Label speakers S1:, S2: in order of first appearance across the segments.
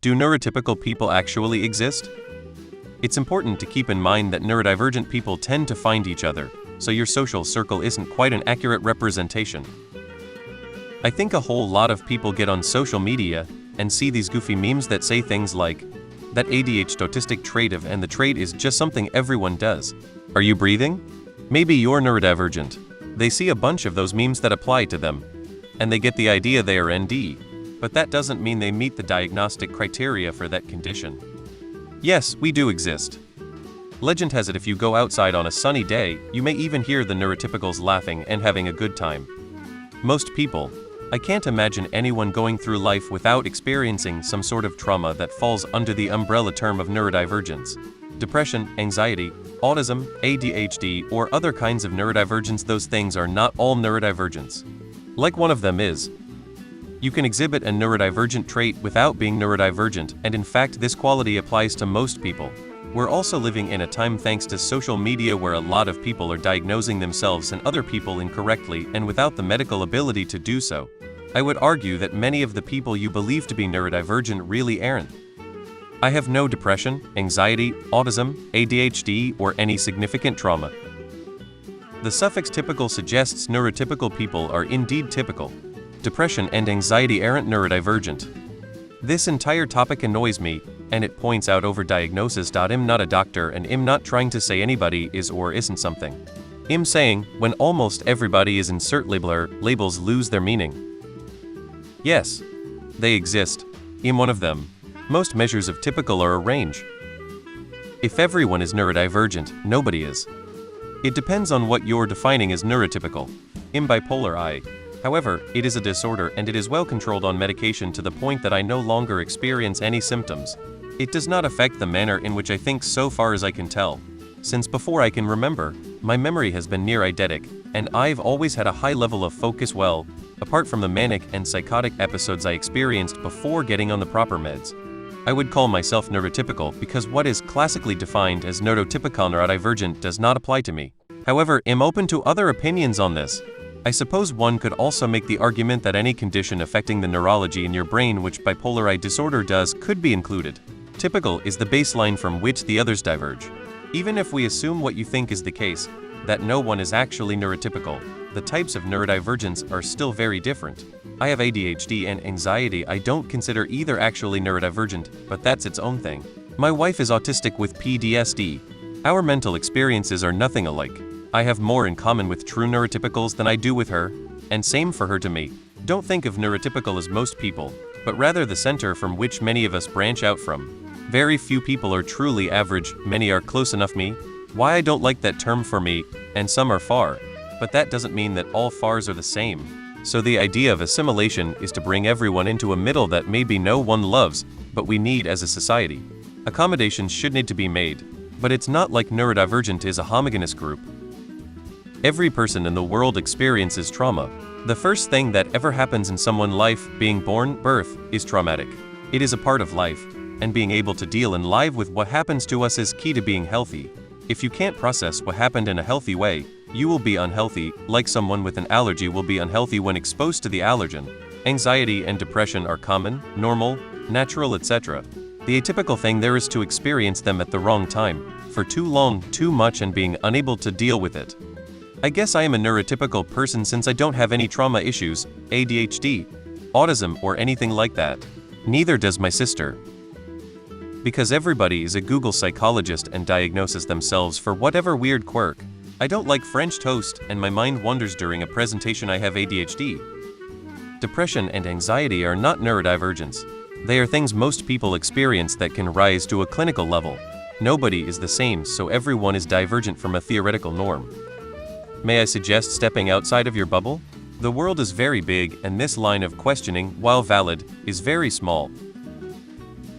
S1: Do neurotypical people actually exist? It's important to keep in mind that neurodivergent people tend to find each other, so your social circle isn't quite an accurate representation. I think a whole lot of people get on social media and see these goofy memes that say things like, that ADHD autistic trait of and the trait is just something everyone does. Are you breathing? Maybe you're neurodivergent. They see a bunch of those memes that apply to them, and they get the idea they are ND, but that doesn't mean they meet the diagnostic criteria for that condition. Yes, we do exist. Legend has it if you go outside on a sunny day, you may even hear the neurotypicals laughing and having a good time. Most people, I can't imagine anyone going through life without experiencing some sort of trauma that falls under the umbrella term of neurodivergence. Depression, anxiety, autism, ADHD, or other kinds of neurodivergence. Those things are not all neurodivergence. Like one of them is, you can exhibit a neurodivergent trait without being neurodivergent, and in fact this quality applies to most people. We're also living in a time thanks to social media where a lot of people are diagnosing themselves and other people incorrectly and without the medical ability to do so. I would argue that many of the people you believe to be neurodivergent really aren't. I have no depression, anxiety, autism, ADHD, or any significant trauma. The suffix typical suggests neurotypical people are indeed typical. Depression and anxiety aren't neurodivergent. This entire topic annoys me, and it points out overdiagnosis. I'm not a doctor and I'm not trying to say anybody is or isn't something. I'm saying, when almost everybody is insert labeler, labels lose their meaning. Yes, they exist. I'm one of them. Most measures of typical are a range. If everyone is neurodivergent, nobody is. It depends on what you're defining as neurotypical. I'm bipolar. However, it is a disorder and it is well controlled on medication to the point that I no longer experience any symptoms. It does not affect the manner in which I think so far as I can tell. Since before I can remember, my memory has been near eidetic, and I've always had a high level of focus apart from the manic and psychotic episodes I experienced before getting on the proper meds. I would call myself neurotypical because what is classically defined as neurotypical neurodivergent does not apply to me. However, I'm open to other opinions on this. I suppose one could also make the argument that any condition affecting the neurology in your brain which bipolar I disorder does could be included. Typical is the baseline from which the others diverge. Even if we assume what you think is the case, that no one is actually neurotypical, the types of neurodivergence are still very different. I have ADHD and anxiety. I don't consider either actually neurodivergent, but that's its own thing. My wife is autistic with PTSD. Our mental experiences are nothing alike. I have more in common with true neurotypicals than I do with her, and same for her to me. Don't think of neurotypical as most people, but rather the center from which many of us branch out from. Very few people are truly average, many are close enough me. Why I don't like that term for me, and some are far, but that doesn't mean that all fars are the same. So the idea of assimilation is to bring everyone into a middle that maybe no one loves, but we need as a society. Accommodations should need to be made, but it's not like neurodivergent is a homogeneous group. Every person in the world experiences trauma. The first thing that ever happens in someone's life, being born, birth, is traumatic. It is a part of life, and being able to deal in life with what happens to us is key to being healthy. If you can't process what happened in a healthy way, you will be unhealthy, like someone with an allergy will be unhealthy when exposed to the allergen. Anxiety and depression are common, normal, natural, etc. The atypical thing there is to experience them at the wrong time, for too long, too much, and being unable to deal with it. I guess I am a neurotypical person since I don't have any trauma issues, ADHD, autism, or anything like that. Neither does my sister. Because everybody is a Google psychologist and diagnoses themselves for whatever weird quirk. I don't like French toast and my mind wanders during a presentation. I have ADHD. Depression and anxiety are not neurodivergence. They are things most people experience that can rise to a clinical level. Nobody is the same, so everyone is divergent from a theoretical norm. May I suggest stepping outside of your bubble? The world is very big, and this line of questioning, while valid, is very small.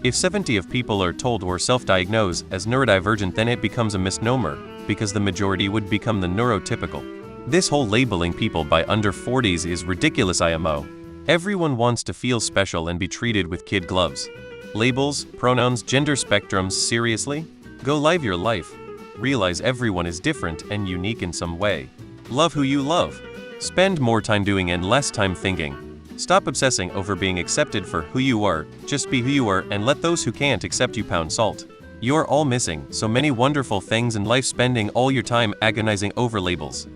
S1: If 70 of people are told or self-diagnose as neurodivergent, then it becomes a misnomer, because the majority would become the neurotypical. This whole labeling people by under 40s is ridiculous. IMO. Everyone wants to feel special and be treated with kid gloves. Labels, pronouns, gender spectrums, seriously? Go live your life. Realize everyone is different and unique in some way. Love who you love. Spend more time doing and less time thinking. Stop obsessing over being accepted for who you are, just be who you are and let those who can't accept you pound salt. You're all missing so many wonderful things in life, spending all your time agonizing over labels.